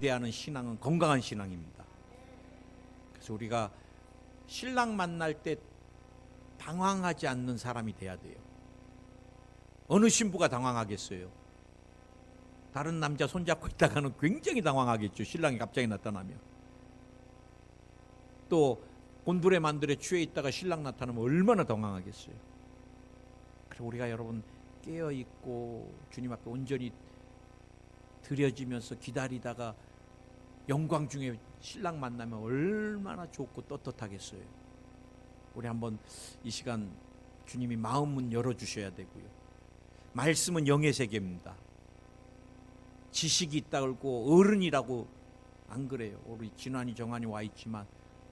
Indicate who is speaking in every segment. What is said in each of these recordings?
Speaker 1: 대하는 신앙은 건강한 신앙입니다. 그래서 우리가 신랑 만날 때 당황하지 않는 사람이 돼야 돼요. 어느 신부가 당황하겠어요? 다른 남자 손잡고 있다가는 굉장히 당황하겠죠. 신랑이 갑자기 나타나면. 또 곤두레 만두레 취해 있다가 신랑 나타나면 얼마나 당황하겠어요. 그래서 우리가 여러분 깨어있고 주님 앞에 온전히 드려지면서 기다리다가 영광 중에 신랑 만나면 얼마나 좋고 떳떳하겠어요. 우리 한번 이 시간 주님이 마음 문 열어주셔야 되고요. 말씀은 영의 세계입니다. 지식이 있다 그러고 어른이라고 안 그래요. 우리 진환이 정환이 와 있지만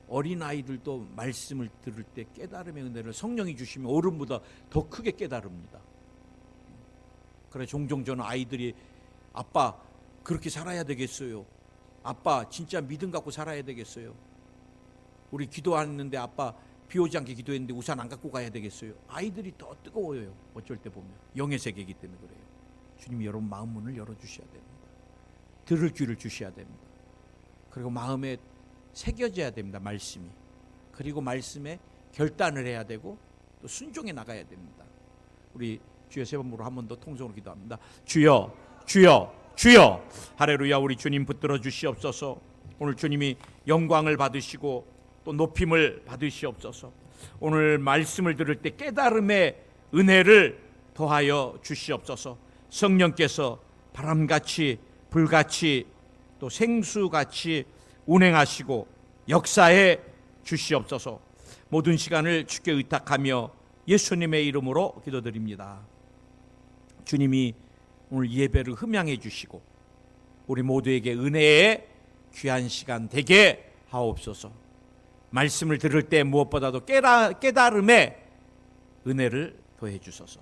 Speaker 1: 어린아이들도 말씀을 들을 때 깨달음의 은혜를 성령이 주시면 어른보다 더 크게 깨달습니다. 그래 종종 저는 아이들이 아빠 그렇게 살아야 되겠어요. 아빠 진짜 믿음 갖고 살아야 되겠어요. 우리 기도하는데 아빠 비 오지 않게 기도했는데 우산 안 갖고 가야 되겠어요. 아이들이 더 뜨거워요. 어쩔 때 보면 영의 세계이기 때문에 그래요. 주님이 여러분 마음 문을 열어주셔야 됩니다. 들을 귀를 주셔야 됩니다. 그리고 마음에 새겨져야 됩니다. 말씀이. 그리고 말씀에 결단을 해야 되고 또 순종해 나가야 됩니다. 우리 주여 세 번으로 한 번 더 통성으로 기도합니다. 주여 주여 주여. 할렐루야. 우리 주님 붙들어 주시옵소서. 오늘 주님이 영광을 받으시고 또 높임을 받으시옵소서. 오늘 말씀을 들을 때 깨달음의 은혜를 더하여 주시옵소서. 성령께서 바람같이 불같이 또 생수같이 운행하시고 역사해 주시옵소서. 모든 시간을 주께 의탁하며 예수님의 이름으로 기도드립니다. 주님이 오늘 예배를 흠양해 주시고 우리 모두에게 은혜의 귀한 시간 되게 하옵소서. 말씀을 들을 때 무엇보다도 깨달음의 은혜를 더해 주소서.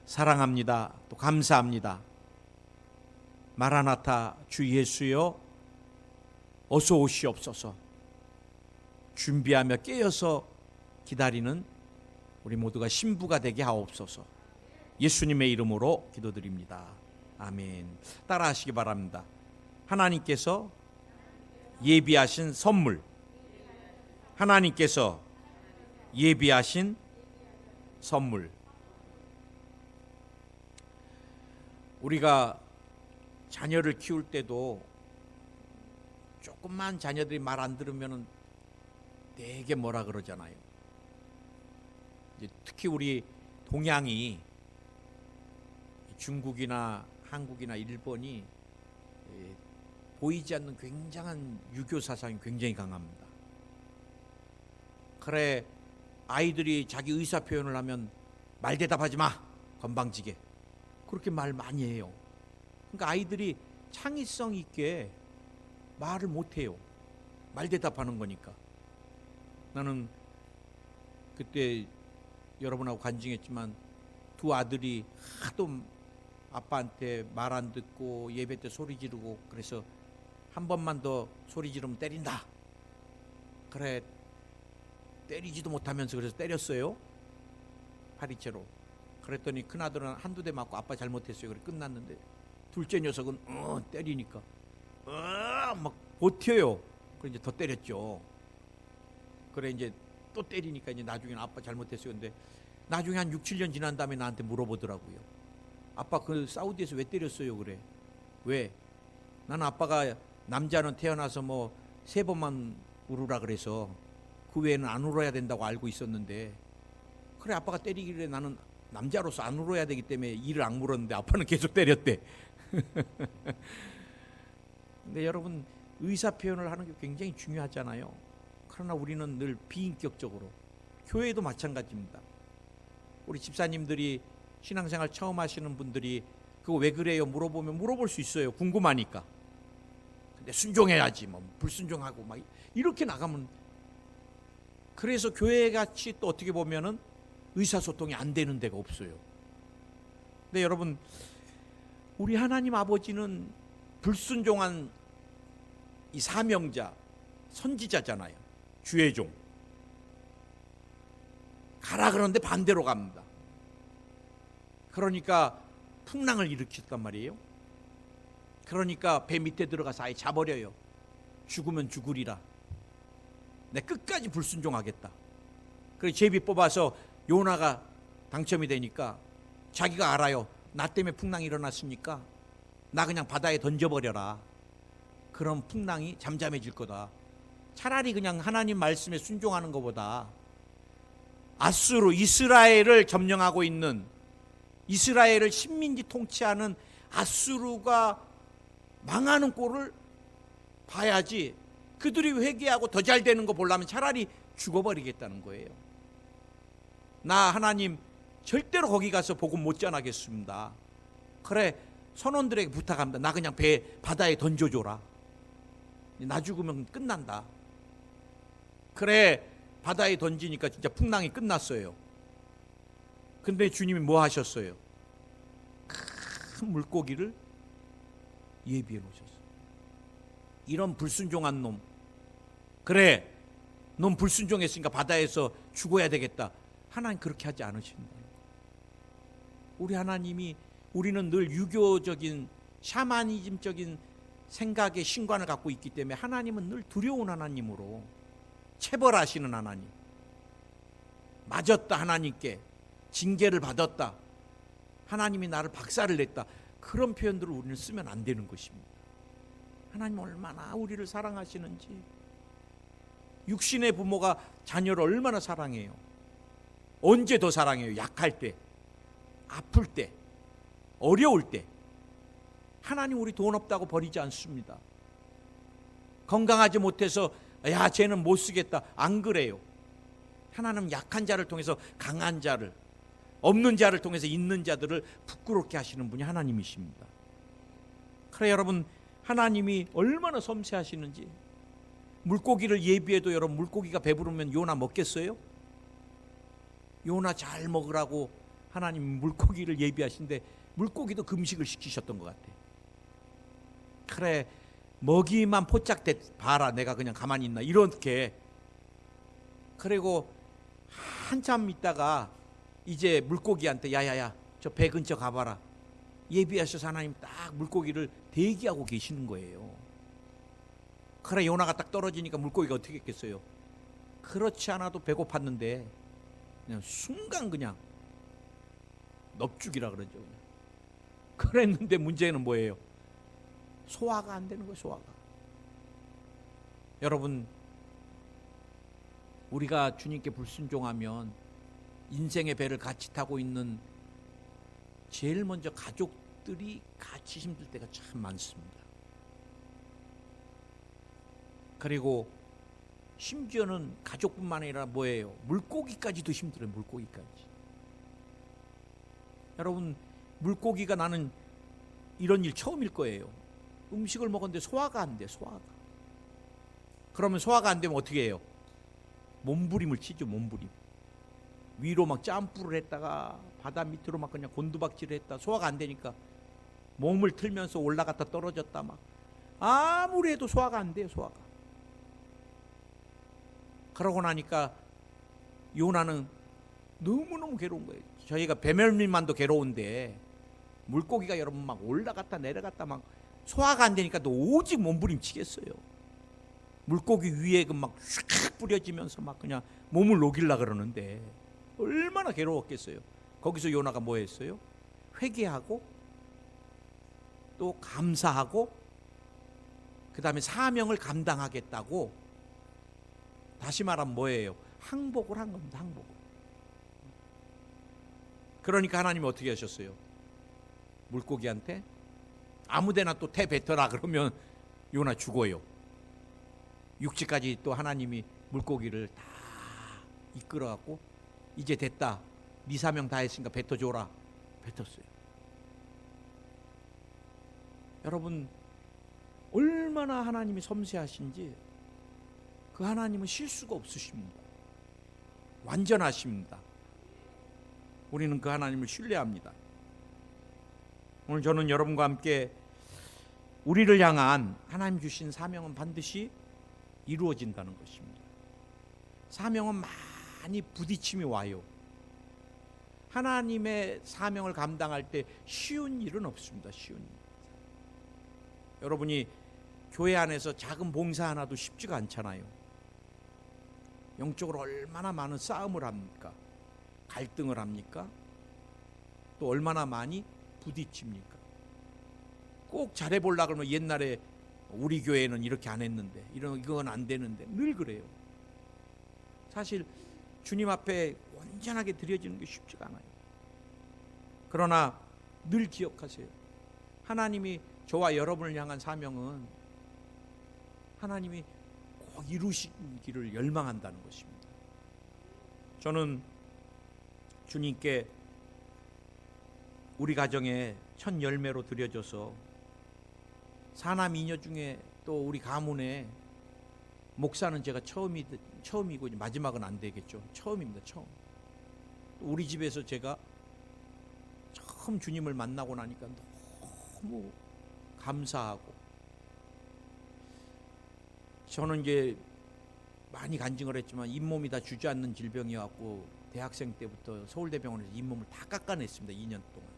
Speaker 1: 사랑합니다. 또 감사합니다. 마라나타 주 예수여 어서 오시옵소서. 준비하며 깨어서 기다리는 우리 모두가 신부가 되게 하옵소서. 예수님의 이름으로 기도드립니다. 아멘. 따라하시기 바랍니다. 하나님께서 예비하신 선물, 하나님께서 예비하신 선물. 우리가 자녀를 키울 때도 조금만 자녀들이 말 안 들으면 되게 뭐라 그러잖아요. 특히 우리 동양이 중국이나 한국이나 일본이 보이지 않는 굉장한 유교 사상이 굉장히 강합니다. 그래 아이들이 자기 의사 표현을 하면 말 대답하지 마 건방지게 그렇게 말 많이 해요. 그러니까 아이들이 창의성 있게 말을 못해요. 말 대답하는 거니까. 나는 그때 여러분하고 간증했지만 두 아들이 하도 아빠한테 말 안 듣고 예배 때 소리 지르고 그래서 한 번만 더 소리 지르면 때린다. 그래 때리지도 못하면서 그래서 때렸어요. 파리채로. 그랬더니 큰아들은 한두 대 맞고 아빠 잘못했어요. 그래 끝났는데 둘째 녀석은 때리니까 막 버텨요. 그래 이제 더 때렸죠. 그래 이제 또 때리니까 이제 나중에는 아빠 잘못했어요. 근데 나중에 한 6, 7년 지난 다음에 나한테 물어보더라고요. 아빠 그 사우디에서 왜 때렸어요? 그래. 왜? 나는 아빠가 남자는 태어나서 뭐 3번만 울으라 그래서 그 외에는 안 울어야 된다고 알고 있었는데 그래 아빠가 때리길래 나는 남자로서 안 울어야 되기 때문에 이를 악물었는데 아빠는 계속 때렸대. 근데 여러분 의사 표현을 하는 게 굉장히 중요하잖아요. 그러나 우리는 늘 비인격적으로 교회도 마찬가지입니다. 우리 집사님들이 신앙생활 처음 하시는 분들이 그거 왜 그래요? 물어보면 물어볼 수 있어요. 궁금하니까. 근데 순종해야지 뭐 불순종하고 막 이렇게 나가면 그래서 교회같이 또 어떻게 보면은 의사소통이 안 되는 데가 없어요. 근데 여러분 우리 하나님 아버지는 불순종한 이 사명자 선지자잖아요. 주의 종. 가라 그러는데 반대로 갑니다. 그러니까 풍랑을 일으켰단 말이에요. 그러니까 배 밑에 들어가서 아예 자버려요. 죽으면 죽으리라. 내 끝까지 불순종하겠다. 그래서 제비 뽑아서 요나가 당첨이 되니까 자기가 알아요. 나 때문에 풍랑이 일어났으니까 나 그냥 바다에 던져버려라. 그럼 풍랑이 잠잠해질 거다. 차라리 그냥 하나님 말씀에 순종하는 것보다 아수르, 이스라엘을 점령하고 있는, 이스라엘을 식민지 통치하는 아수르가 망하는 꼴을 봐야지, 그들이 회개하고 더 잘 되는 거 보려면 차라리 죽어버리겠다는 거예요. 나 하나님 절대로 거기 가서 복음 못 전하겠습니다. 그래, 선원들에게 부탁합니다. 나 그냥 바다에 던져줘라. 나 죽으면 끝난다. 그래, 바다에 던지니까 진짜 풍랑이 끝났어요. 근데 주님이 뭐 하셨어요? 큰 물고기를 예비해 놓으셨어요. 이런 불순종한 놈, 그래, 넌 불순종했으니까 바다에서 죽어야 되겠다. 하나님 그렇게 하지 않으십니다. 우리 하나님이, 우리는 늘 유교적인 샤머니즘적인 생각의 신관을 갖고 있기 때문에 하나님은 늘 두려운 하나님으로 체벌하시는 하나님, 맞았다 하나님께 징계를 받았다, 하나님이 나를 박살을 냈다, 그런 표현들을 우리는 쓰면 안 되는 것입니다. 하나님 얼마나 우리를 사랑하시는지, 육신의 부모가 자녀를 얼마나 사랑해요. 언제 더 사랑해요? 약할 때, 아플 때, 어려울 때. 하나님 우리 돈 없다고 버리지 않습니다. 건강하지 못해서 야 쟤는 못 쓰겠다, 안 그래요. 하나님 약한 자를 통해서 강한 자를, 없는 자를 통해서 있는 자들을 부끄럽게 하시는 분이 하나님이십니다. 그래, 여러분, 하나님이 얼마나 섬세하시는지. 물고기를 예비해도 여러분, 물고기가 배부르면 요나 먹겠어요? 요나 잘 먹으라고 하나님 물고기를 예비하신데 물고기도 금식을 시키셨던 것 같아. 그래, 먹이만 포착돼 봐라, 내가 그냥 가만히 있나, 이렇게. 그리고 한참 있다가 이제 물고기한테 야야야 저 배 근처 가봐라, 예비하셔서 하나님 딱 물고기를 대기하고 계시는 거예요. 그래, 요나가 딱 떨어지니까 물고기가 어떻게 했겠어요? 그렇지 않아도 배고팠는데 그냥 순간 그냥 넙죽이라 그러죠. 그랬는데 문제는 뭐예요? 소화가 안 되는 거예요, 소화가. 여러분, 우리가 주님께 불순종하면 인생의 배를 같이 타고 있는 제일 먼저 가족들이 같이 힘들 때가 참 많습니다. 그리고 심지어는 가족뿐만 아니라 뭐예요? 물고기까지도 힘들어요, 물고기까지. 여러분, 물고기가, 나는 이런 일 처음일 거예요. 음식을 먹었는데 소화가 안 돼, 소화가. 그러면 소화가 안 되면 어떻게 해요? 몸부림을 치죠, 몸부림. 위로 막 점프를 했다가 바다 밑으로 막 그냥 곤두박질을 했다. 소화가 안 되니까 몸을 틀면서 올라갔다 떨어졌다, 막 아무리 해도 소화가 안 돼요, 소화가. 그러고 나니까 요나는 너무너무 괴로운 거예요. 저희가 배멀미만도 괴로운데 물고기가 여러분 막 올라갔다 내려갔다 막 소화가 안 되니까 또 오직 몸부림치겠어요. 물고기 위에 막 휙 뿌려지면서 막 그냥 몸을 녹이려 그러는데 얼마나 괴로웠겠어요. 거기서 요나가 뭐 했어요? 회개하고 또 감사하고 그 다음에 사명을 감당하겠다고, 다시 말하면 뭐예요? 항복을 한 겁니다, 항복을. 그러니까 하나님이 어떻게 하셨어요? 물고기한테 아무데나 또 태 뱉어라 그러면 요나 죽어요. 육지까지 또 하나님이 물고기를 다 이끌어갖고 이제 됐다, 네 사명 다 했으니까 뱉어줘라, 뱉었어요. 여러분, 얼마나 하나님이 섬세하신지. 그 하나님은 실수가 없으십니다. 완전하십니다. 우리는 그 하나님을 신뢰합니다. 오늘 저는 여러분과 함께 우리를 향한 하나님 주신 사명은 반드시 이루어진다는 것입니다. 사명은 많이 부딪힘이 와요. 하나님의 사명을 감당할 때 쉬운 일은 없습니다. 쉬운 일. 여러분이 교회 안에서 작은 봉사 하나도 쉽지가 않잖아요. 영적으로 얼마나 많은 싸움을 합니까? 갈등을 합니까? 또 얼마나 많이 부딪힙니까? 꼭 잘해보려고 그러면 옛날에 우리 교회는 이렇게 안 했는데, 이건 안 되는데, 늘 그래요. 사실 주님 앞에 온전하게 드려지는 게 쉽지가 않아요. 그러나 늘 기억하세요. 하나님이 저와 여러분을 향한 사명은 하나님이 꼭 이루시기를 열망한다는 것입니다. 저는 주님께 우리 가정에 첫 열매로 드려져서 사남 이녀 중에 또 우리 가문에 목사는 제가 처음이고 마지막은 안 되겠죠. 처음입니다. 처음. 우리 집에서 제가 처음 주님을 만나고 나니까 너무 감사하고, 저는 이제 많이 간증을 했지만 잇몸이 다 주저앉는 질병이었고 대학생 때부터 서울대병원에서 잇몸을 다 깎아냈습니다. 2년 동안.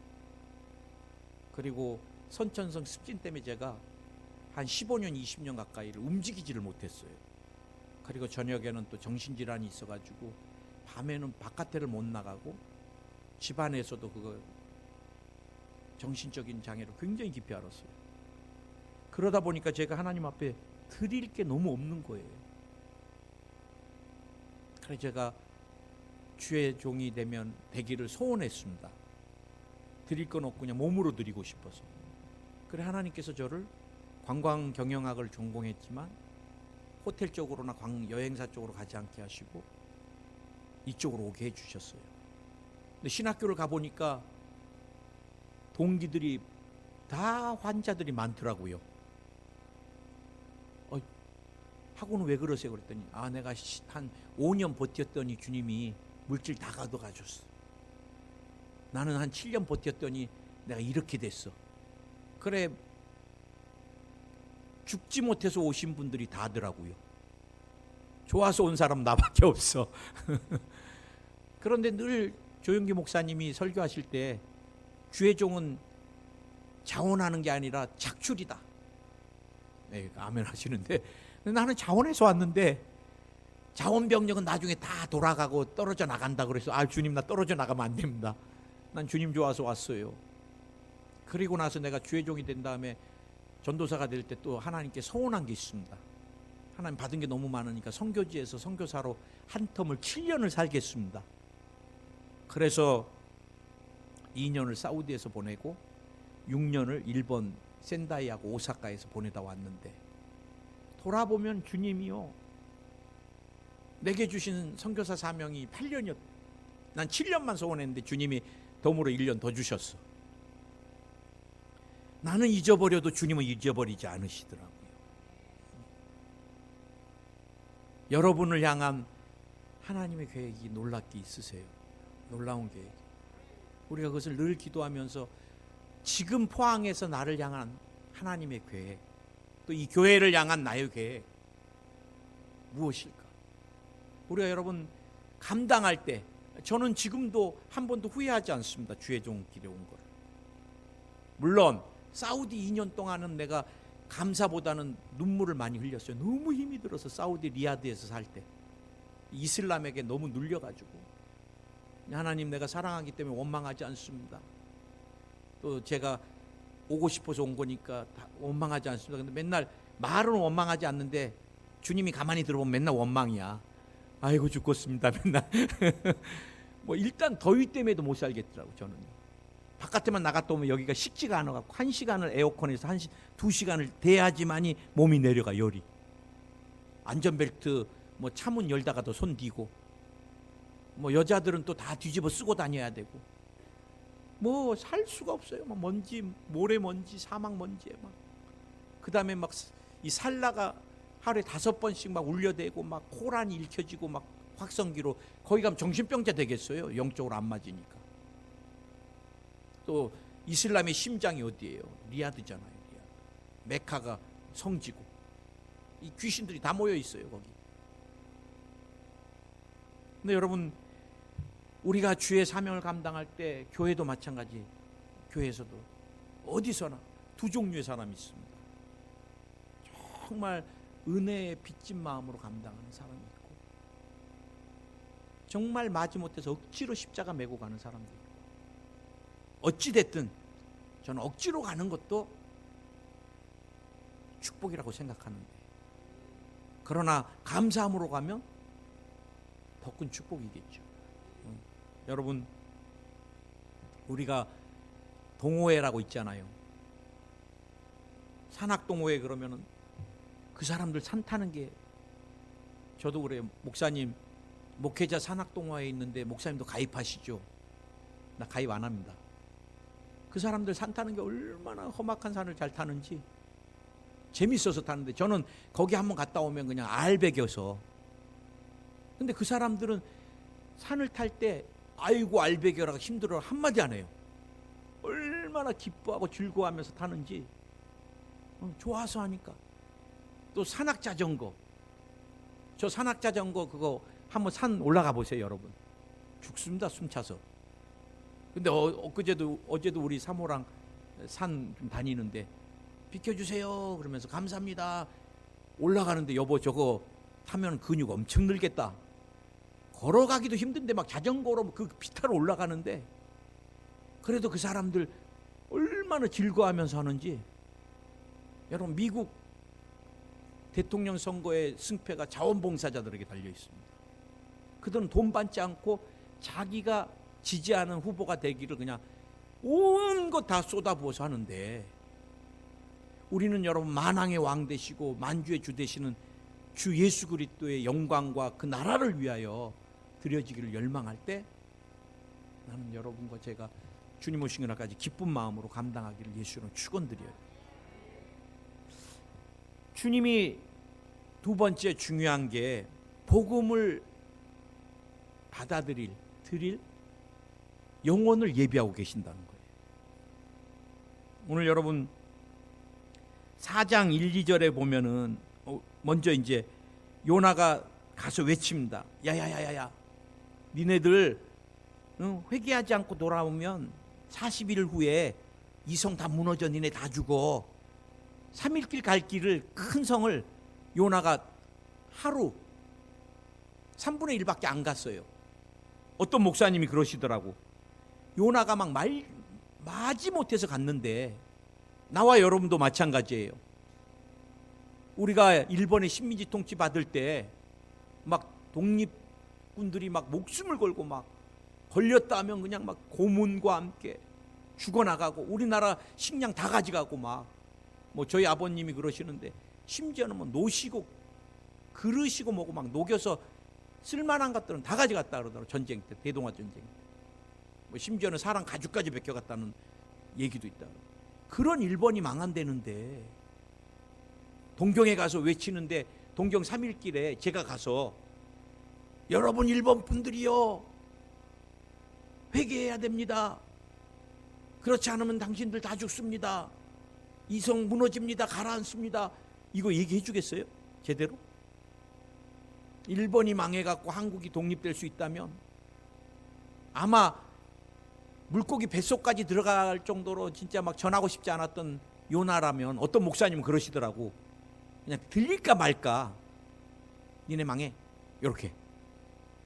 Speaker 1: 그리고 선천성 습진 때문에 제가 한 15년 20년 가까이를 움직이지를 못했어요. 그리고 저녁에는 또 정신질환이 있어가지고 밤에는 바깥에를 못 나가고 집안에서도 그거 정신적인 장애로 굉장히 깊이 앓았어요. 그러다 보니까 제가 하나님 앞에 드릴 게 너무 없는 거예요. 그래서 제가 주의 종이 되기를 소원했습니다. 드릴 건 없고 그냥 몸으로 드리고 싶어서. 그래 하나님께서 저를 관광 경영학을 전공했지만 호텔 쪽으로나 여행사 쪽으로 가지 않게 하시고 이쪽으로 오게 해주셨어요. 근데 신학교를 가보니까 동기들이 다 환자들이 많더라고요. 학원은 왜 그러세요? 그랬더니 내가 한 5년 버텼더니 주님이 물질 다 가져가셨어. 나는 한 7년 버텼더니 내가 이렇게 됐어. 그래, 죽지 못해서 오신 분들이 다더라고요. 좋아서 온 사람 나밖에 없어. 그런데 늘 조영기 목사님이 설교하실 때 주의 종은 자원하는 게 아니라 착출이다. 네, 아멘 하시는데 나는 자원해서 왔는데 자원병력은 나중에 다 돌아가고 떨어져 나간다 그래서 주님 나 떨어져 나가면 안 됩니다. 난 주님 좋아서 왔어요. 그리고 나서 내가 주의 종이 된 다음에 전도사가 될 때 또 하나님께 서운한 게 있습니다. 하나님 받은 게 너무 많으니까 선교지에서 선교사로 한 텀을 7년을 살겠습니다. 그래서 2년을 사우디에서 보내고 6년을 일본 센다이하고 오사카에서 보내다 왔는데, 돌아보면 주님이요, 내게 주신 선교사 사명이 8년이었. 난 7년만 소원했는데 주님이 덤으로 1년 더 주셨어. 나는 잊어버려도 주님은 잊어버리지 않으시더라고요. 여러분을 향한 하나님의 계획이 놀랍게 있으세요. 놀라운 계획. 우리가 그것을 늘 기도하면서 지금 포항에서 나를 향한 하나님의 계획, 또 이 교회를 향한 나의 계획 무엇일까? 우리가 여러분 감당할 때 저는 지금도 한 번도 후회하지 않습니다. 주의 종길에 온 걸. 물론 사우디 2년 동안은 내가 감사보다는 눈물을 많이 흘렸어요. 너무 힘이 들어서 사우디 리야드에서 살 때 이슬람에게 너무 눌려가지고, 하나님 내가 사랑하기 때문에 원망하지 않습니다. 또 제가 오고 싶어서 온 거니까 원망하지 않습니다. 근데 맨날 말은 원망하지 않는데 주님이 가만히 들어보면 맨날 원망이야. 아이고 죽겠습니다 맨날. 뭐 일단 더위 때문에도 못 살겠더라고. 저는 바깥에만 나갔다 오면 여기가 식지가 않아갖고 1시간을 에어컨에서 2시간을 대야지만이 몸이 내려가. 열이. 안전벨트 뭐 차문 열다가도 손 뒤고, 뭐 여자들은 또 다 뒤집어 쓰고 다녀야 되고, 뭐 살 수가 없어요. 막 먼지, 모래먼지, 사막먼지에 막. 그 다음에 막 이 살라가 하루에 5번씩 막 울려대고 막 코란이 읽혀지고 막 확성기로 거기 가면 정신병자 되겠어요. 영적으로 안 맞으니까. 또 이슬람의 심장이 어디예요? 리야드잖아요. 리야드. 메카가 성지고 이 귀신들이 다 모여 있어요 거기. 근데 여러분, 우리가 주의 사명을 감당할 때 교회도 마찬가지. 교회에서도 어디서나 두 종류의 사람이 있습니다. 정말 은혜에 빚진 마음으로 감당하는 사람이 있고, 정말 마지못해서 억지로 십자가 메고 가는 사람도 있고, 어찌됐든 저는 억지로 가는 것도 축복이라고 생각하는데, 그러나 감사함으로 가면 더 큰 축복이겠죠. 여러분, 우리가 동호회라고 있잖아요. 산악동호회 그러면은 그 사람들 산 타는 게, 저도 그래요. 목사님, 목회자 산악동호회에 있는데 목사님도 가입하시죠? 나 가입 안 합니다. 그 사람들 산 타는 게 얼마나 험악한 산을 잘 타는지 재밌어서 타는데, 저는 거기 한번 갔다 오면 그냥 알배겨서. 근데 그 사람들은 산을 탈 때 아이고 알배겨라 힘들어 한마디 안 해요. 얼마나 기뻐하고 즐거워하면서 타는지 좋아서 하니까. 또 산악자전거, 저 산악자전거 그거 한번 산 올라가 보세요 여러분. 죽습니다, 숨차서. 근데 어제도 우리 사모랑 산 좀 다니는데 비켜주세요 그러면서 감사합니다. 올라가는데 여보 저거 타면 근육 엄청 늘겠다. 걸어가기도 힘든데 막 자전거로 그 비타로 올라가는데, 그래도 그 사람들 얼마나 즐거워하면서 하는지. 여러분, 미국 대통령 선거의 승패가 자원봉사자들에게 달려 있습니다. 그들은 돈 받지 않고 자기가 지지하는 후보가 되기를 그냥 온 것 다 쏟아부어서 하는데, 우리는 여러분 만왕의 왕 되시고 만주의 주 되시는 주 예수 그리스도의 영광과 그 나라를 위하여 드려지기를 열망할 때, 나는 여러분과 제가 주님 오신 그날까지 기쁜 마음으로 감당하기를 예수로 축원드려요. 주님이 두 번째 중요한 게 복음을 드릴 영혼을 예비하고 계신다는 거예요. 오늘 여러분 4장 1, 2절에 보면은 먼저 이제 요나가 가서 외칩니다. 야야야야야, 니네들 회개하지 않고 돌아오면 40일 후에 이 성 다 무너져 니네 다 죽어. 3일 갈 길을, 큰 성을 요나가 하루 3분의 1밖에 안 갔어요. 어떤 목사님이 그러시더라고. 요나가 막 마지못해서 갔는데, 나와 여러분도 마찬가지예요. 우리가 일본의 식민지 통치 받을 때 막 독립군들이 막 목숨을 걸고 막 걸렸다 하면 그냥 막 고문과 함께 죽어나가고, 우리나라 식량 다 가져가고 막, 뭐 저희 아버님이 그러시는데 심지어는 뭐 노시고 그릇이고 뭐고 막 녹여서 쓸만한 것들은 다 가져갔다 그러더라고요. 전쟁 때, 대동아 전쟁 때. 뭐 심지어는 사람 가죽까지 벗겨갔다는 얘기도 있다. 그런 일본이 망한다는데, 동경에 가서 외치는데, 동경 3일길에 제가 가서 여러분 일본 분들이요, 회개해야 됩니다. 그렇지 않으면 당신들 다 죽습니다. 이성 무너집니다. 가라앉습니다. 이거 얘기해 주겠어요? 제대로? 일본이 망해갖고 한국이 독립될 수 있다면 아마 물고기 뱃속까지 들어갈 정도로 진짜 막 전하고 싶지 않았던 요나라면, 어떤 목사님은 그러시더라고. 그냥 들릴까 말까, 니네 망해, 이렇게.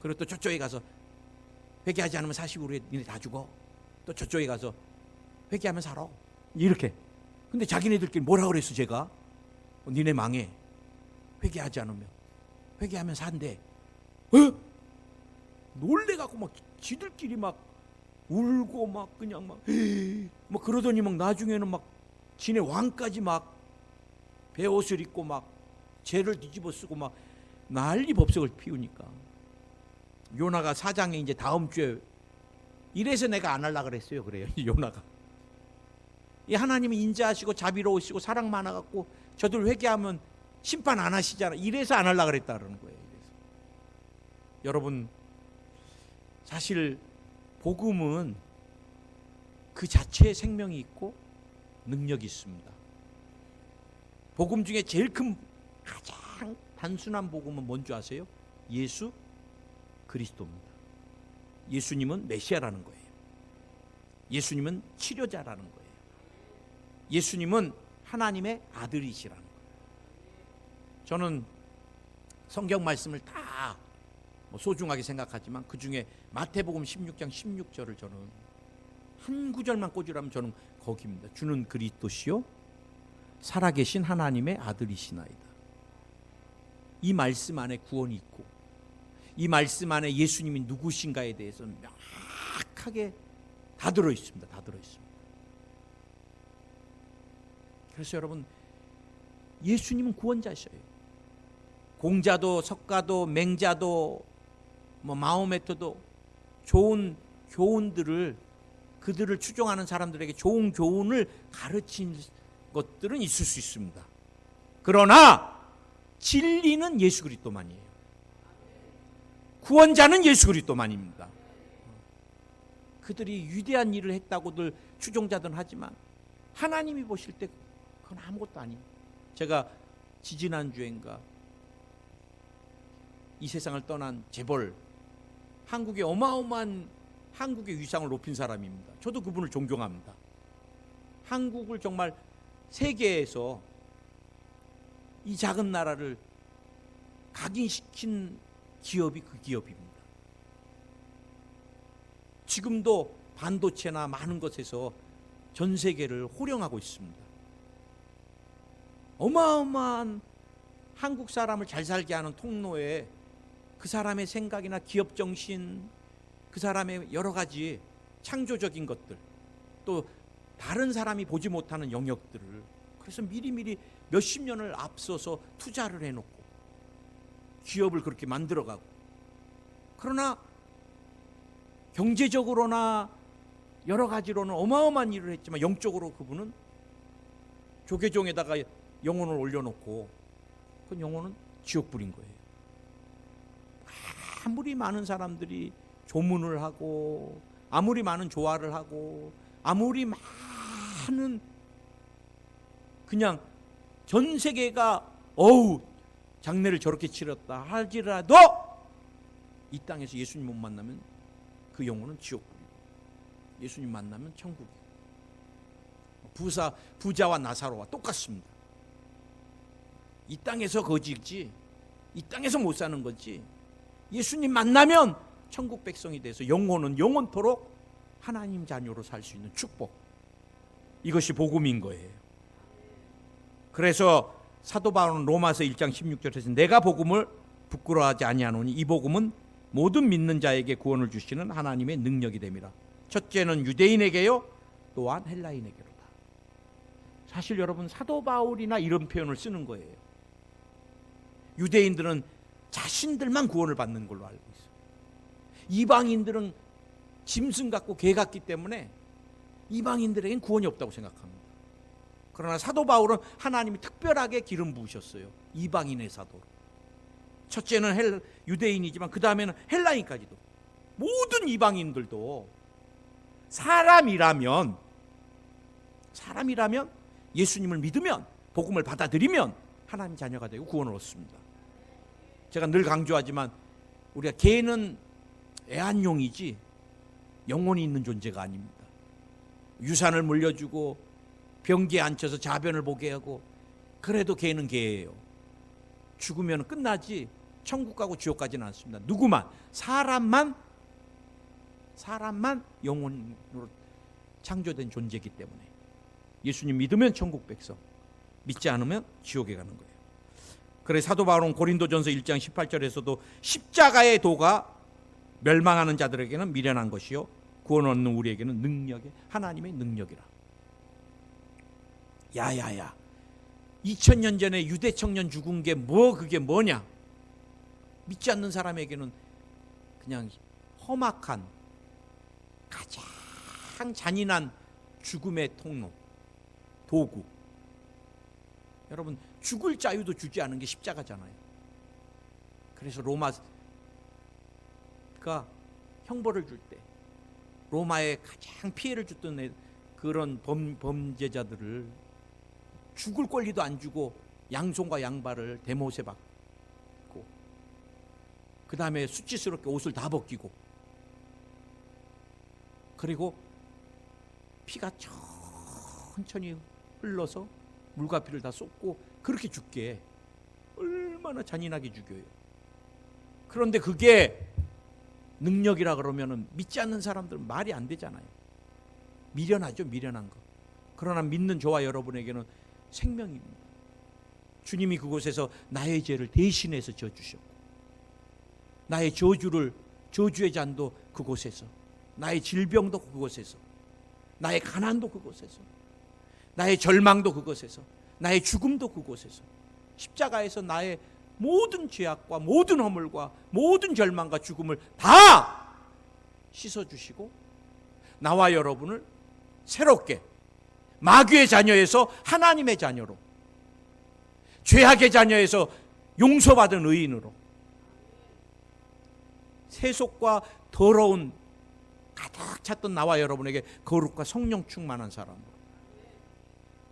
Speaker 1: 그리고 또 저쪽에 가서 회개하지 않으면 40일에 니네 다 죽어. 또 저쪽에 가서 회개하면 살아, 이렇게. 근데 자기네들끼리 뭐라 그랬어 제가? 니네 망해, 회개하지 않으면. 회개하면 산대. 놀래갖고 막 지들끼리 막 울고 막 그냥 막 그러더니 막 나중에는 막 지네 왕까지 막 베옷을 입고 막 죄를 뒤집어 쓰고 막 난리 법석을 피우니까, 요나가 4장에 이제 다음 주에, 이래서 내가 안 하려고 그랬어요. 그래요 요나가. 이 하나님이 인자하시고 자비로우시고 사랑 많아갖고 저들 회개하면 심판 안 하시잖아. 이래서 안 하려고 그랬다 그러는 거예요. 이래서. 여러분, 사실 복음은 그 자체에 생명이 있고 능력이 있습니다. 복음 중에 제일 큰, 가장 단순한 복음은 뭔지 아세요? 예수 그리스도입니다. 예수님은 메시아라는 거예요. 예수님은 치료자라는 거예요. 예수님은 하나님의 아들이시라는 거예요. 저는 성경 말씀을 다 소중하게 생각하지만 그 중에 마태복음 16장 16절을 저는 한 구절만 꽂으라면 저는 거기입니다. 주는 그리스도시요 살아계신 하나님의 아들이시나이다. 이 말씀 안에 구원이 있고 이 말씀 안에 예수님이 누구신가에 대해서 명확하게 다 들어있습니다. 다 들어있습니다. 그래서 여러분, 예수님은 구원자셔요. 공자도 석가도 맹자도 마호메트도 좋은 교훈들을, 그들을 추종하는 사람들에게 좋은 교훈을 가르친 것들은 있을 수 있습니다. 그러나 진리는 예수 그리스도만이에요. 구원자는 예수 그리스도만입니다. 그들이 위대한 일을 했다고들 추종자들은 하지만 하나님이 보실 때 그건 아무것도 아닙니다. 제가 지지난주엔가 이 세상을 떠난 재벌, 한국의 어마어마한 한국의 위상을 높인 사람입니다. 저도 그분을 존경합니다. 한국을 정말 세계에서 이 작은 나라를 각인시킨 기업이 그 기업입니다. 지금도 반도체나 많은 것에서 전 세계를 호령하고 있습니다. 어마어마한 한국 사람을 잘 살게 하는 통로에 그 사람의 생각이나 기업 정신, 그 사람의 여러 가지 창조적인 것들, 또 다른 사람이 보지 못하는 영역들을, 그래서 미리미리 몇십 년을 앞서서 투자를 해놓고 기업을 그렇게 만들어가고, 그러나 경제적으로나 여러 가지로는 어마어마한 일을 했지만 영적으로 그분은 조계종에다가 영혼을 올려놓고 그 영혼은 지옥불인 거예요. 아무리 많은 사람들이 조문을 하고 아무리 많은 조화를 하고 아무리 많은 그냥 전 세계가 어우 장례를 저렇게 치렀다 할지라도 이 땅에서 예수님 못 만나면 그 영혼은 지옥불이고 예수님 만나면 천국이고, 부자와 나사로와 똑같습니다. 이 땅에서 거지지 이 땅에서 못 사는 거지, 예수님 만나면 천국 백성이 돼서 영혼은 영원토록 하나님 자녀로 살 수 있는 축복, 이것이 복음인 거예요. 그래서 사도 바울은 로마서 1장 16절에서 내가 복음을 부끄러워하지 아니하노니 이 복음은 모든 믿는 자에게 구원을 주시는 하나님의 능력이 됨이라. 첫째는 유대인에게요 또한 헬라인에게로다. 사실 여러분, 사도 바울이나 이런 표현을 쓰는 거예요. 유대인들은 자신들만 구원을 받는 걸로 알고 있어요. 이방인들은 짐승 같고 개 같기 때문에 이방인들에겐 구원이 없다고 생각합니다. 그러나 사도 바울은 하나님이 특별하게 기름 부으셨어요. 이방인의 사도로. 첫째는 유대인이지만 그 다음에는 헬라인까지도, 모든 이방인들도 사람이라면 예수님을 믿으면 복음을 받아들이면 하나님 자녀가 되고 구원을 얻습니다. 제가 늘 강조하지만 우리가 개는 애완용이지 영혼이 있는 존재가 아닙니다. 유산을 물려주고 병기에 앉혀서 자변을 보게 하고, 그래도 개는 개예요. 죽으면 끝나지 천국 가고 지옥 가지는 않습니다. 누구만, 사람만 영혼으로 창조된 존재이기 때문에 예수님 믿으면 천국 백성, 믿지 않으면 지옥에 가는 거예요. 그래서 사도 바울은 고린도전서 1장 18절에서도 십자가의 도가 멸망하는 자들에게는 미련한 것이요 구원 얻는 우리에게는 능력의 하나님의 능력이라. 야야야, 2000년 전에 유대 청년 죽은 게 그게 뭐냐? 믿지 않는 사람에게는 그냥 험악한 가장 잔인한 죽음의 통로, 도구. 여러분, 죽을 자유도 주지 않은 게 십자가잖아요. 그래서 로마가 형벌을 줄 때 로마에 가장 피해를 줬던 그런 범죄자들을 죽을 권리도 안 주고 양손과 양발을 대못에 박고, 그 다음에 수치스럽게 옷을 다 벗기고, 그리고 피가 천천히 흘러서 물과 피를 다 쏟고 그렇게 죽게 얼마나 잔인하게 죽여요. 그런데 그게 능력이라 그러면은 믿지 않는 사람들은 말이 안 되잖아요. 미련하죠, 미련한 거. 그러나 믿는 저와 여러분에게는 생명입니다. 주님이 그곳에서 나의 죄를 대신해서 져주셨고, 나의 저주의 잔도 그곳에서, 나의 질병도 그곳에서, 나의 가난도 그곳에서, 나의 절망도 그곳에서, 나의 죽음도 그곳에서, 십자가에서 나의 모든 죄악과 모든 허물과 모든 절망과 죽음을 다 씻어주시고 나와 여러분을 새롭게 마귀의 자녀에서 하나님의 자녀로, 죄악의 자녀에서 용서받은 의인으로, 세속과 더러운 가득 찼던 나와 여러분에게 거룩과 성령 충만한 사람으로,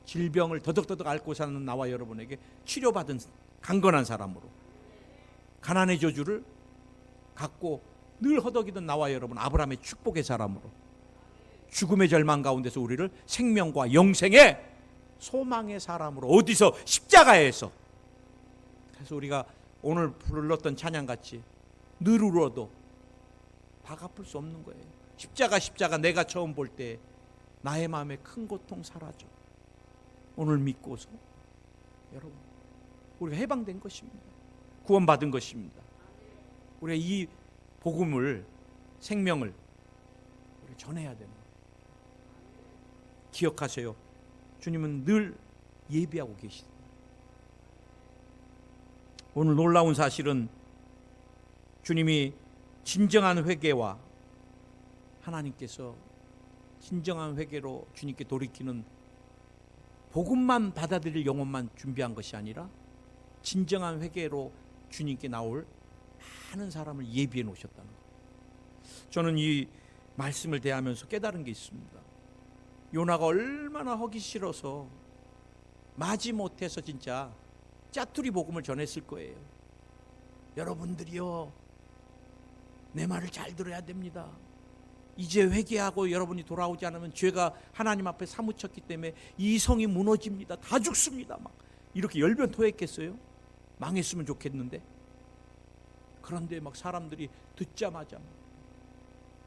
Speaker 1: 질병을 더덕더덕 앓고 사는 나와 여러분에게 치료받은 강건한 사람으로, 가난의 저주를 갖고 늘 허덕이던 나와 여러분 아브라함의 축복의 사람으로, 죽음의 절망 가운데서 우리를 생명과 영생의 소망의 사람으로, 어디서? 십자가에서. 그래서 우리가 오늘 불렀던 찬양같이 늘 울어도 다 갚을 수 없는 거예요. 십자가 내가 처음 볼 때 나의 마음에 큰 고통 사라져. 오늘 믿고서 여러분 우리가 해방된 것입니다. 구원받은 것입니다. 우리가 이 복음을, 생명을 우리가 전해야 되는 거예요. 기억하세요. 주님은 늘 예비하고 계시다. 오늘 놀라운 사실은 주님이 진정한 회개와 하나님께서 진정한 회개로 주님께 돌이키는 복음만 받아들일 영혼만 준비한 것이 아니라 진정한 회개로 주님께 나올 많은 사람을 예비해 놓으셨다는 것. 저는 이 말씀을 대하면서 깨달은 게 있습니다. 요나가 얼마나 하기 싫어서 마지 못해서 진짜 짜투리 복음을 전했을 거예요. 여러분들이요, 내 말을 잘 들어야 됩니다. 이제 회개하고 여러분이 돌아오지 않으면 죄가 하나님 앞에 사무쳤기 때문에 이 성이 무너집니다. 다 죽습니다. 막 이렇게 열변토했겠어요? 망했으면 좋겠는데. 그런데 막 사람들이 듣자마자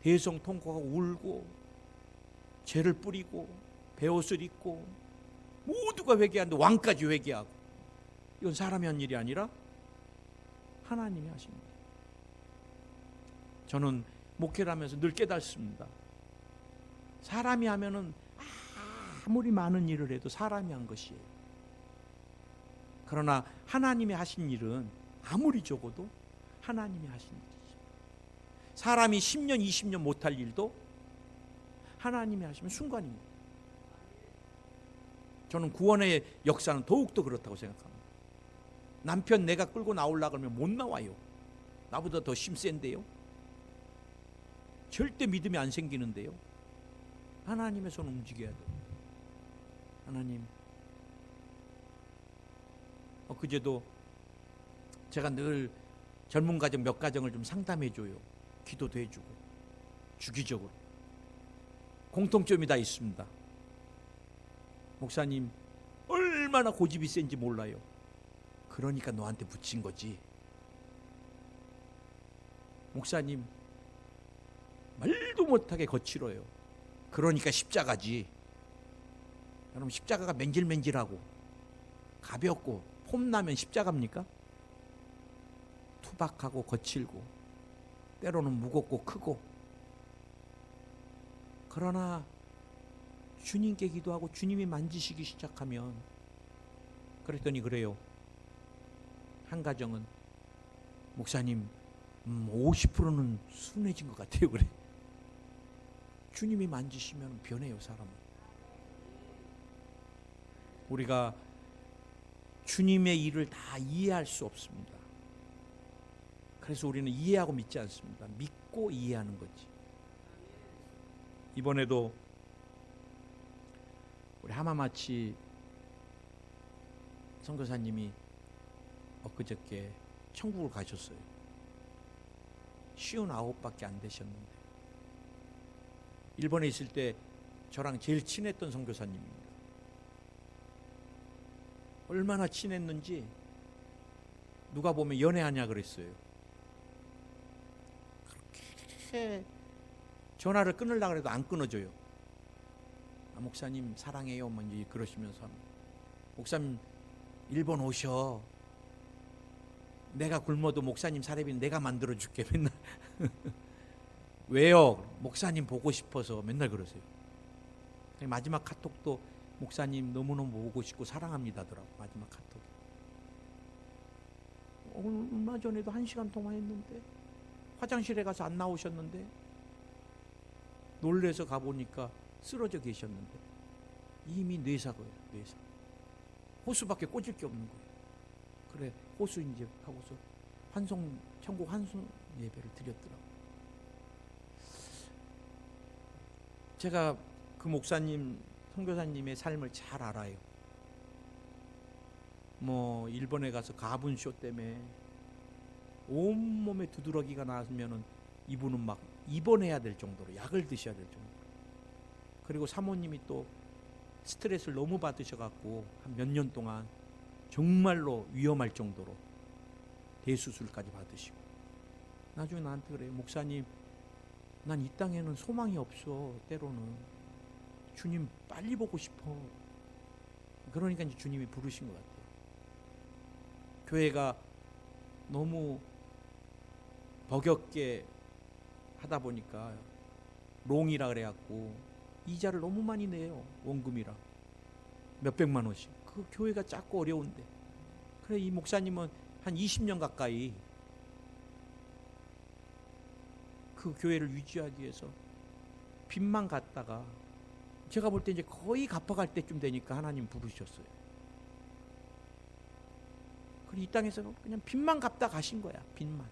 Speaker 1: 대성통곡하고 울고 죄를 뿌리고 베옷을 입고 모두가 회개하는데 왕까지 회개하고. 이건 사람이 한 일이 아니라 하나님이 하십니다. 저는 목회를 하면서 늘 깨닫습니다. 사람이 하면은 아무리 많은 일을 해도 사람이 한 것이에요. 그러나 하나님이 하신 일은 아무리 적어도 하나님이 하신 일이죠. 사람이 10년, 20년 못할 일도 하나님이 하시면 순간입니다. 저는 구원의 역사는 더욱더 그렇다고 생각합니다. 남편 내가 끌고 나오려고 하면 못 나와요. 나보다 더 심센데요. 절대 믿음이 안 생기는데요. 하나님의 손 움직여야 돼요. 하나님. 그제도 제가 늘 젊은 가정 몇 가정을 좀 상담해줘요. 기도도 해주고 주기적으로. 공통점이 다 있습니다. 목사님 얼마나 고집이 센지 몰라요. 그러니까 너한테 붙인 거지. 목사님 말도 못하게 거칠어요. 그러니까 십자가지. 여러분 십자가가 맨질맨질하고 가볍고 폼나면 십자가입니까? 투박하고 거칠고 때로는 무겁고 크고. 그러나 주님께 기도하고 주님이 만지시기 시작하면, 그랬더니 그래요. 한 가정은 목사님 50%는 순해진 것 같아요. 그래. 주님이 만지시면 변해요, 사람은. 우리가 주님의 일을 다 이해할 수 없습니다. 그래서 우리는 이해하고 믿지 않습니다. 믿고 이해하는 거지. 이번에도 우리 하마마치 선교사님이 엊그저께 천국을 가셨어요. 59밖에 안 되셨는데. 일본에 있을 때 저랑 제일 친했던 선교사님입니다. 얼마나 친했는지 누가 보면 연애하냐 그랬어요. 그렇게 전화를 끊으려고 해도 안 끊어줘요. 아, 목사님 사랑해요 뭐 이제 그러시면서, 목사님 일본 오셔, 내가 굶어도 목사님 사례비는 내가 만들어줄게 맨날. 왜요? 목사님 보고 싶어서 맨날 그러세요. 마지막 카톡도 목사님 너무너무 보고 싶고 사랑합니다더라고. 마지막 카톡. 얼마 전에도 1시간 통화했는데 화장실에 가서 안 나오셨는데 놀래서 가보니까 쓰러져 계셨는데 이미 뇌사고예요. 뇌사. 호수밖에 꽂을 게 없는 거예요. 그래 호수 이제 하고서 천국 환송 예배를 드렸더라고요. 제가 그 목사님, 선교사님의 삶을 잘 알아요. 뭐 일본에 가서 가분쇼 때문에 온몸에 두드러기가 나면은 이분은 막 입원해야 될 정도로 약을 드셔야 될 정도로. 그리고 사모님이 또 스트레스를 너무 받으셔갖고 한 몇 년 동안 정말로 위험할 정도로 대수술까지 받으시고, 나중에 나한테 그래요. 목사님, 난 이 땅에는 소망이 없어. 때로는 주님 빨리 보고 싶어. 그러니까 이제 주님이 부르신 것 같아요. 교회가 너무 버겁게 하다 보니까 롱이라 그래갖고 이자를 너무 많이 내요. 원금이라 몇백만 원씩. 그 교회가 작고 어려운데, 그래 이 목사님은 한 20년 가까이 그 교회를 유지하기 위해서 빚만 갚다가 제가 볼 때 이제 거의 갚아갈 때쯤 되니까 하나님 부르셨어요. 그리고 이 땅에서 그냥 빚만 갚다 가신 거야. 빚만.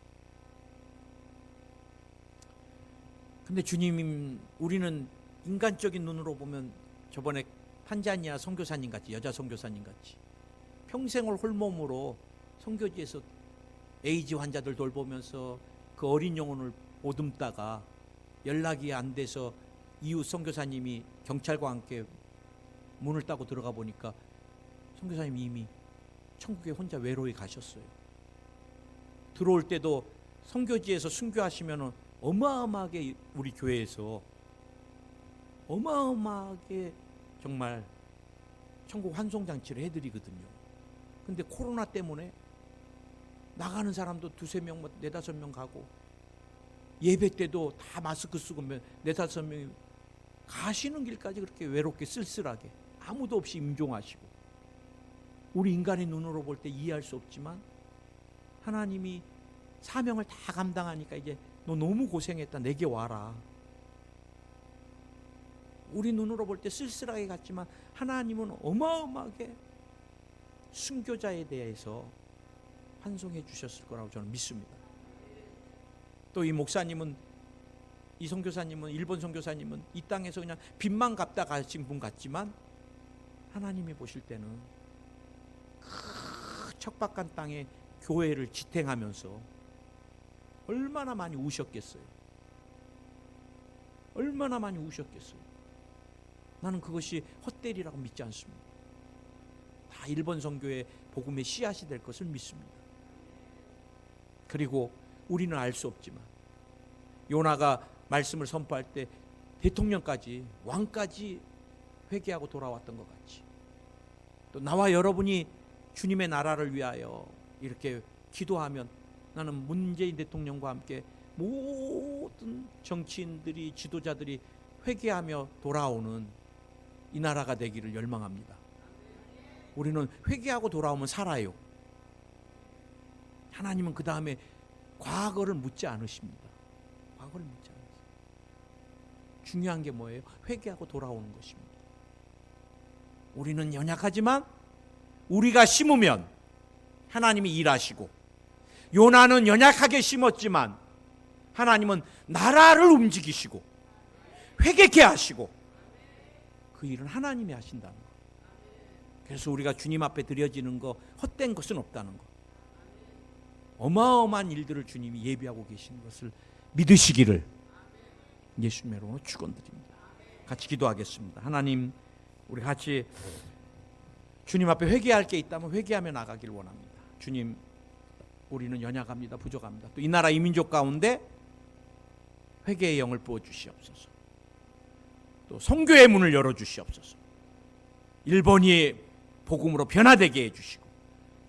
Speaker 1: 근데 주님, 우리는 인간적인 눈으로 보면 저번에 탄자니아 선교사님 같이, 여자 선교사님 같이 평생을 홀몸으로 선교지에서 에이즈 환자들 돌보면서 그 어린 영혼을 보듬다가 연락이 안 돼서 이웃 선교사님이 경찰과 함께 문을 따고 들어가 보니까 선교사님이 이미 천국에 혼자 외로이 가셨어요. 들어올 때도 선교지에서 순교하시면 어마어마하게 우리 교회에서 어마어마하게 정말 천국 환송장치를 해드리거든요. 근데 코로나 때문에 나가는 사람도 두세 명, 네다섯 명 가고, 예배 때도 다 마스크 쓰고 네다섯 명이 가시는 길까지 그렇게 외롭게 쓸쓸하게 아무도 없이 임종하시고, 우리 인간의 눈으로 볼 때 이해할 수 없지만 하나님이 사명을 다 감당하니까 이제 너 너무 고생했다, 내게 와라. 우리 눈으로 볼 때 쓸쓸하게 갔지만 하나님은 어마어마하게 순교자에 대해서 환송해 주셨을 거라고 저는 믿습니다. 또 이 목사님은, 이 선교사님은, 일본 선교사님은 이 땅에서 그냥 빚만 갚다 가신 분 같지만 하나님이 보실 때는 그 척박한 땅에 교회를 지탱하면서 얼마나 많이 우셨겠어요. 얼마나 많이 우셨겠어요. 나는 그것이 헛되리라고 믿지 않습니다. 다 일본 선교의 복음의 씨앗이 될 것을 믿습니다. 그리고 우리는 알 수 없지만 요나가 말씀을 선포할 때 대통령까지, 왕까지 회개하고 돌아왔던 것 같이, 또 나와 여러분이 주님의 나라를 위하여 이렇게 기도하면 나는 문재인 대통령과 함께 모든 정치인들이, 지도자들이 회개하며 돌아오는 이 나라가 되기를 열망합니다. 우리는 회개하고 돌아오면 살아요. 하나님은 그 다음에 과거를 묻지 않으십니다. 과거를 묻지 않으세요. 중요한 게 뭐예요? 회개하고 돌아오는 것입니다. 우리는 연약하지만 우리가 심으면 하나님이 일하시고, 요나는 연약하게 심었지만 하나님은 나라를 움직이시고 회개케 하시고 그 일은 하나님이 하신다는 거. 그래서 우리가 주님 앞에 드려지는 거 헛된 것은 없다는 거. 어마어마한 일들을 주님이 예비하고 계시는 것을 믿으시기를 예수님의 이름으로 축원드립니다. 같이 기도하겠습니다. 하나님, 우리 같이 주님 앞에 회개할 게 있다면 회개하며 나가길 원합니다. 주님, 우리는 연약합니다. 부족합니다. 또 이 나라 이 민족 가운데 회개의 영을 부어주시옵소서. 또 선교의 문을 열어주시옵소서. 일본이 복음으로 변화되게 해주시고,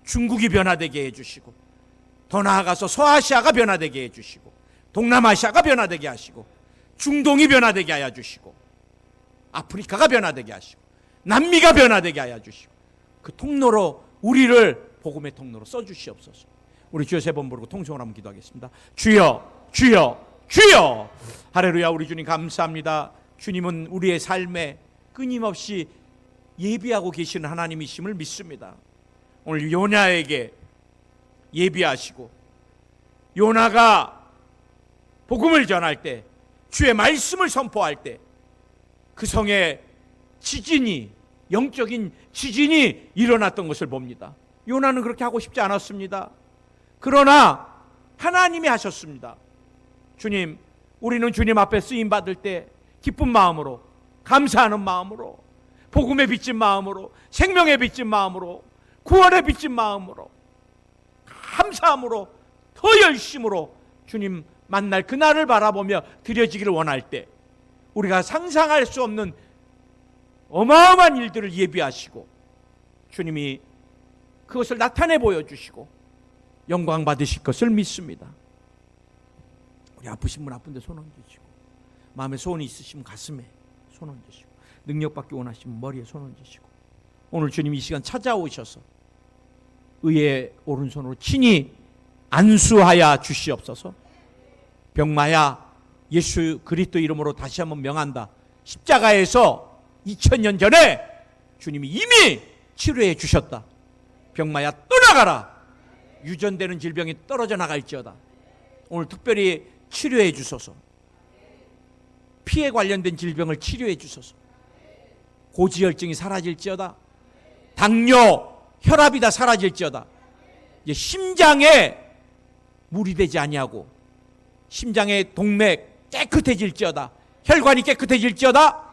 Speaker 1: 중국이 변화되게 해주시고, 더 나아가서 서아시아가 변화되게 해주시고, 동남아시아가 변화되게 하시고, 중동이 변화되게 하여 주시고, 아프리카가 변화되게 하시고, 남미가 변화되게 하여 주시고, 그 통로로 우리를 복음의 통로로 써주시옵소서. 우리 주여 세 번 부르고 통성을 한번 기도하겠습니다. 주여, 주여, 주여. 할렐루야. 우리 주님 감사합니다. 주님은 우리의 삶에 끊임없이 예비하고 계시는 하나님이심을 믿습니다. 오늘 요나에게 예비하시고, 요나가 복음을 전할 때, 주의 말씀을 선포할 때 그 성에 지진이, 영적인 지진이 일어났던 것을 봅니다. 요나는 그렇게 하고 싶지 않았습니다. 그러나 하나님이 하셨습니다. 주님, 우리는 주님 앞에 쓰임받을 때 기쁜 마음으로, 감사하는 마음으로, 복음에 빚진 마음으로, 생명에 빚진 마음으로, 구원에 빚진 마음으로, 감사함으로, 더 열심으로 주님 만날 그날을 바라보며 드려지기를 원할 때 우리가 상상할 수 없는 어마어마한 일들을 예비하시고 주님이 그것을 나타내 보여주시고 영광 받으실 것을 믿습니다. 우리 아프신 분 아픈데 손 얹으시고, 마음에 소원이 있으시면 가슴에 손 얹으시고, 능력받기 원하시면 머리에 손 얹으시고, 오늘 주님 이 시간 찾아오셔서 의의 오른손으로 친히 안수하여 주시옵소서. 병마야, 예수 그리스도 이름으로 다시 한번 명한다. 십자가에서 2000년 전에 주님이 이미 치료해 주셨다. 병마야 떠나가라. 유전되는 질병이 떨어져 나갈지어다. 오늘 특별히 치료해 주소서. 피에 관련된 질병을 치료해 주소서. 고지혈증이 사라질지어다. 당뇨, 혈압이 다 사라질지어다. 이제 심장에 물이 되지 아니하고 심장의 동맥 깨끗해질지어다. 혈관이 깨끗해질지어다.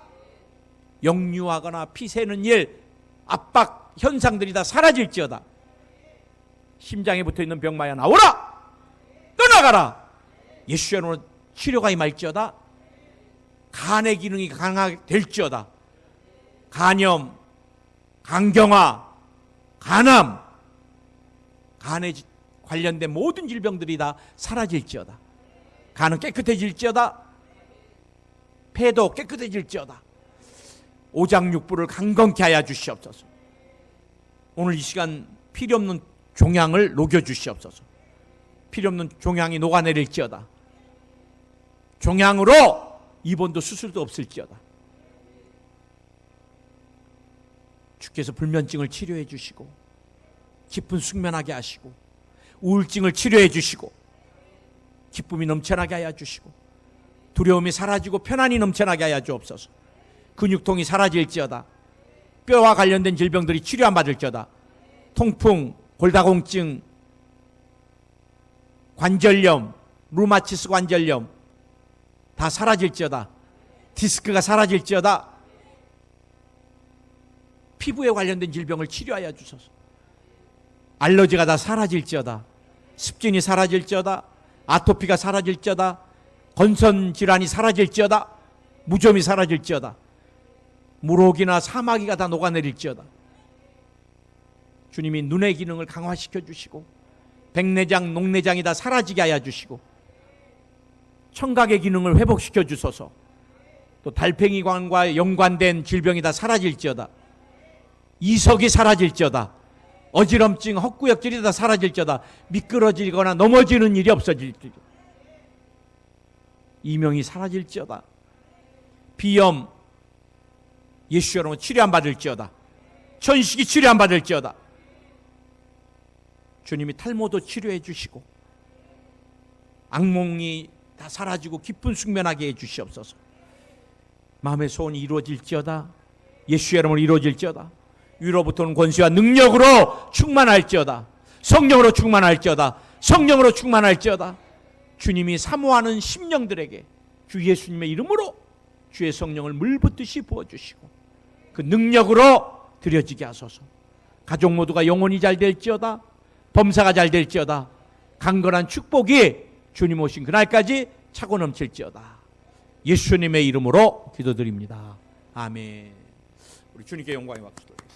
Speaker 1: 역류하거나 피 새는 일, 압박 현상들이 다 사라질지어다. 심장에 붙어있는 병마야 나오라. 떠나가라. 예수의 이름으로 치료가 임할지어다. 간의 기능이 강하게 될지어다. 간염, 간경화, 간암, 간에 관련된 모든 질병들이 다 사라질지어다. 간은 깨끗해질지어다. 폐도 깨끗해질지어다. 오장육부를 강건케 하여 주시옵소서. 오늘 이 시간 필요 없는 종양을 녹여 주시옵소서. 필요 없는 종양이 녹아내릴지어다. 종양으로 입원도 수술도 없을지어다. 주께서 불면증을 치료해 주시고, 기쁨 숙면하게 하시고, 우울증을 치료해 주시고, 기쁨이 넘쳐나게 하여 주시고, 두려움이 사라지고 편안이 넘쳐나게 하여 주옵소서. 근육통이 사라질지어다. 뼈와 관련된 질병들이 치료 안 받을지어다. 통풍, 골다공증, 관절염, 루마티스 관절염 다 사라질지어다. 디스크가 사라질지어다. 피부에 관련된 질병을 치료하여 주소서. 알러지가 다 사라질지어다. 습진이 사라질지어다. 아토피가 사라질지어다. 건선 질환이 사라질지어다. 무좀이 사라질지어다. 물혹이나 사마귀가 다 녹아내릴지어다. 주님이 눈의 기능을 강화시켜 주시고, 백내장, 녹내장이 다 사라지게 하여 주시고, 청각의 기능을 회복시켜 주소서. 또 달팽이관과 연관된 질병이 다 사라질지어다. 이석이 사라질지어다. 어지럼증, 헛구역질이 다 사라질지어다. 미끄러지거나 넘어지는 일이 없어질지어다. 이명이 사라질지어다. 비염, 예수 이름으로 치료 안 받을지어다. 천식이 치료 안 받을지어다. 주님이 탈모도 치료해 주시고, 악몽이 다 사라지고 기쁜 숙면하게 해 주시옵소서. 마음의 소원이 이루어질지어다. 예수 이름으로 이루어질지어다. 위로부터는 권세와 능력으로 충만할지어다. 성령으로 충만할지어다. 성령으로 충만할지어다. 주님이 사모하는 심령들에게 주 예수님의 이름으로 주의 성령을 물붓듯이 부어주시고 그 능력으로 드려지게 하소서. 가족 모두가 영혼이 잘 될지어다. 범사가 잘 될지어다. 강건한 축복이 주님 오신 그날까지 차고 넘칠지어다. 예수님의 이름으로 기도드립니다. 아멘. 우리 주님께 영광의 박수.